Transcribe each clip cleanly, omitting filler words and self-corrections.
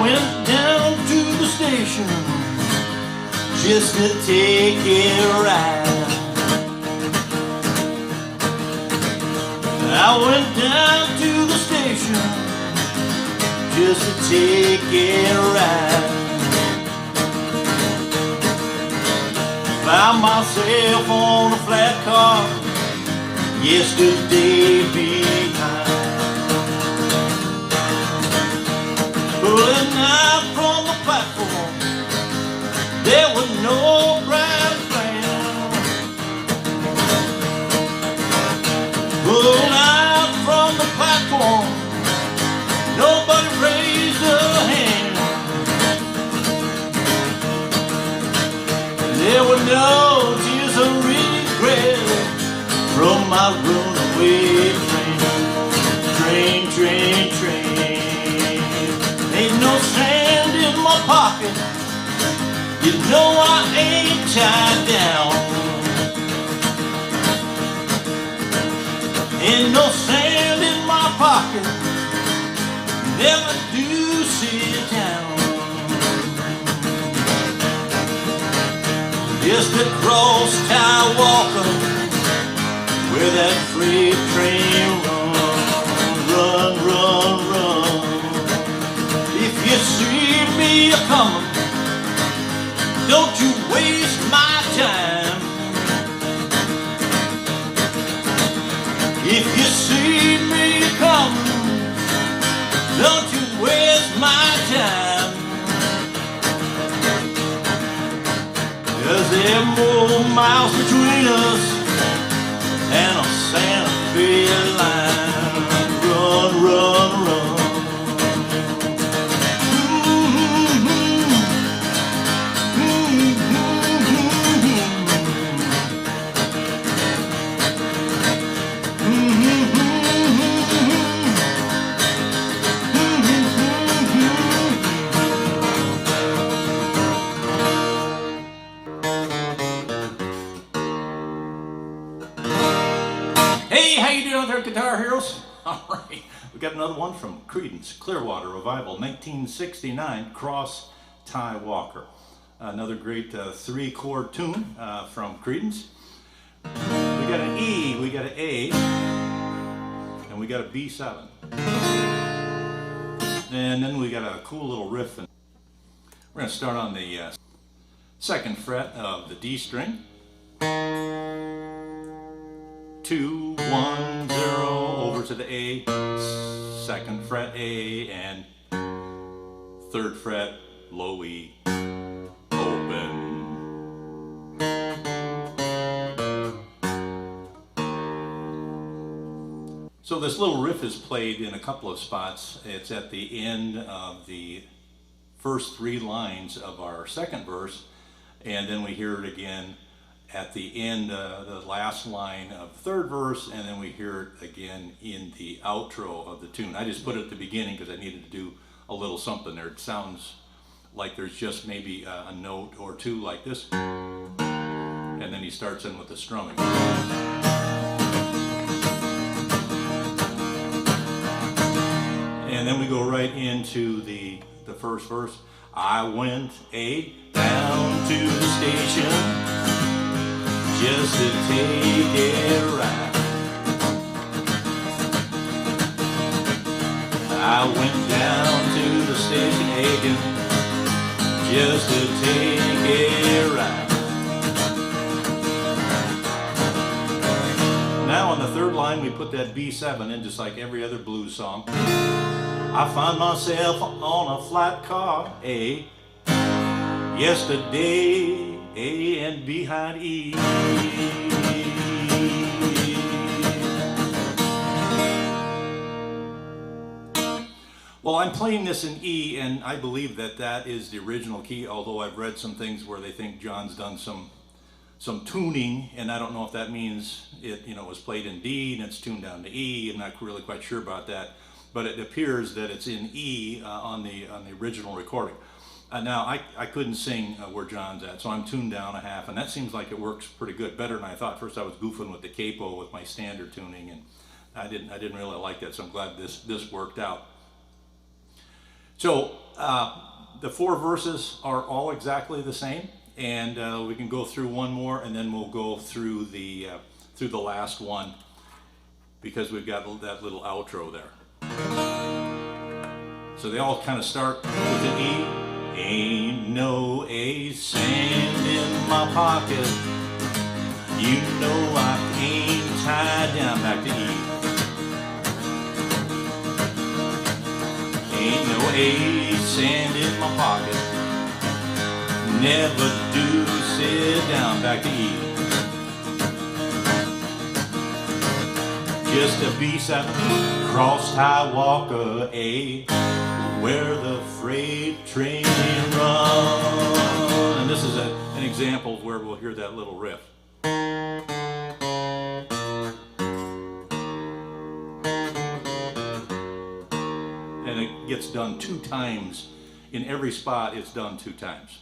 went down to the station just to take a ride. I went down to the station just to take a ride. Found myself on a flat car yesterday behind. Pulling out from the platform, there was no brass band. Pulling out from the platform, nobody raised a hand. There were no tears of regret from my runaway train. Train. Ain't no sand in my pocket, you know I ain't tied down. Ain't no sand in my pocket, never do sit down. Just across Clearwater, where that freight train run. If you see me a-comin', don't you waste my time. If you see me a-comin', don't you waste my time. 'Cause there are more miles between us and a Santa Fe line. Run. Hey, how you doing out there, Guitar Heroes? All right, we got another one from Creedence, Clearwater Revival, 1969, Cross Ty Walker. Another great three-chord tune from Creedence. We got an E, we got an A, and we got a B7. And then we got a cool little riff. And we're going to start on the second fret of the D string. 2, 1, 0, over to the A, second fret A, and third fret, low E, open. So this little riff is played in a couple of spots. It's at the end of the first 3 lines of our second verse, and then we hear it again at the end, the last line of the third verse, and then we hear it again in the outro of the tune. I just put it at the beginning because I needed to do a little something there. It sounds like there's just maybe a note or two like this, and then he starts in with the strumming. And then we go right into the first verse. I went down to the station just to take a ride. I went down to the station again just to take a ride. Now on the third line we put that B7 in just like every other blues song. I found myself on a flat car, A, yesterday, A and behind E. Well, I'm playing this in E, and I believe that that is the original key, although I've read some things where they think John's done some tuning, and I don't know if that means it, was played in D and it's tuned down to E. I'm not really quite sure about that, but it appears that it's in E on the original recording. Now, I couldn't sing where John's at, so I'm tuned down a half, and that seems like it works pretty good, better than I thought. First I was goofing with the capo with my standard tuning, and I didn't really like that, so I'm glad this worked out. So the 4 verses are all exactly the same, and we can go through one more, and then we'll go through the last one, because we've got that little outro there. So they all kind of start with an E. Ain't no A sand in my pocket. You know I ain't tied down. Back to E. Ain't no A sand in my pocket. Never do sit down. Back to E. Just a B7, crossed high walker A, where the freight train run. And this is an example of where we'll hear that little riff. And it gets done 2 times. In every spot, it's done 2 times.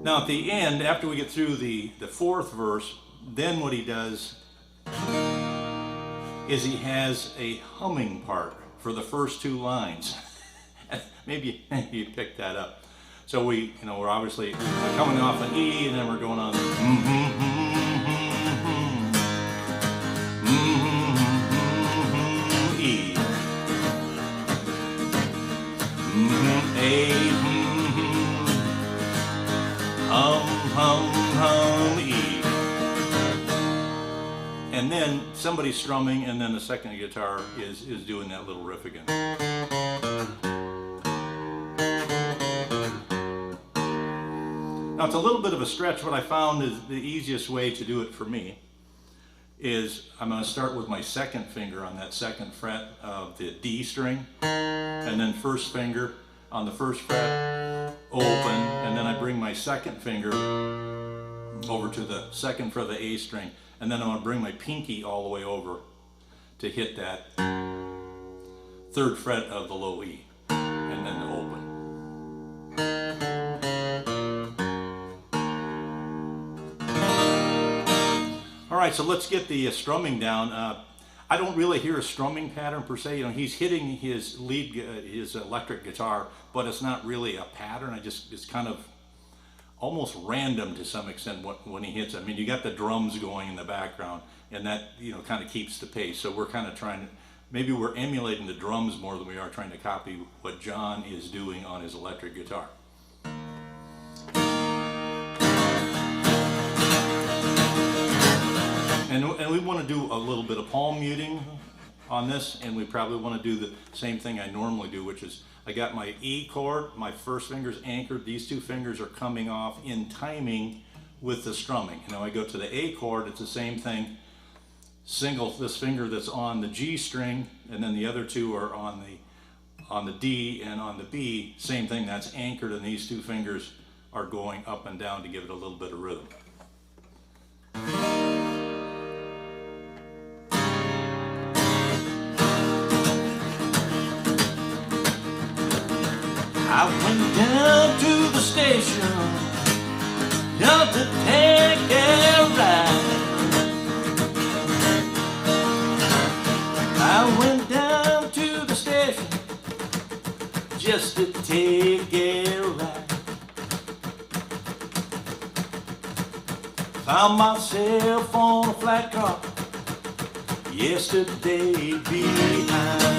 Now at the end, after we get through the 4th verse, then what he does is he has a humming part for the first 2 lines. Maybe you picked that up. So we're obviously coming off an E, and then we're going on E, A, hum, E. And then somebody's strumming, and then the second guitar is doing that little riff again. Now it's a little bit of a stretch. What I found is the easiest way to do it for me is I'm going to start with my 2nd finger on that 2nd fret of the D string, and then 1st finger on the 1st fret, open, and then I bring my 2nd finger over to the 2nd fret of the A string, and then I'm going to bring my pinky all the way over to hit that 3rd fret of the low E, and then the open. All right, so let's get the strumming down. I don't really hear a strumming pattern per se. He's hitting his his electric guitar, but it's not really a pattern. It's kind of almost random to some extent when he hits it. I mean, you got the drums going in the background, and that kind of keeps the pace. So we're kind of maybe we're emulating the drums more than we are trying to copy what John is doing on his electric guitar. And we want to do a little bit of palm muting on this, and we probably want to do the same thing I normally do, which is I got my E chord, my 1st finger's anchored, these 2 fingers are coming off in timing with the strumming. I go to the A chord, it's the same thing. Single this finger that's on the G string, and then the other 2 are on the D and on the B, same thing, that's anchored, and these 2 fingers are going up and down to give it a little bit of rhythm. I went down to the station just to take a ride. I went down to the station just to take a ride. Found myself on a flat car yesterday behind.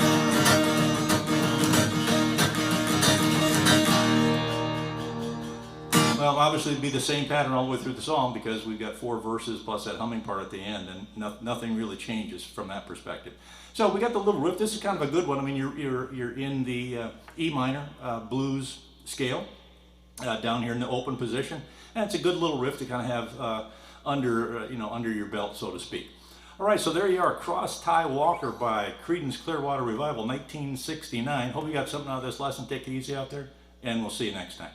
Well, obviously it'd be the same pattern all the way through the song, because we've got 4 verses plus that humming part at the end, and nothing really changes from that perspective. So we got the little riff. This is kind of a good one. I mean, you're in the E minor blues scale down here in the open position, and it's a good little riff to kind of have under your belt, so to speak. All right, so there you are, Cross Tie Walker by Creedence Clearwater Revival, 1969. Hope you got something out of this lesson. Take it easy out there, and we'll see you next time.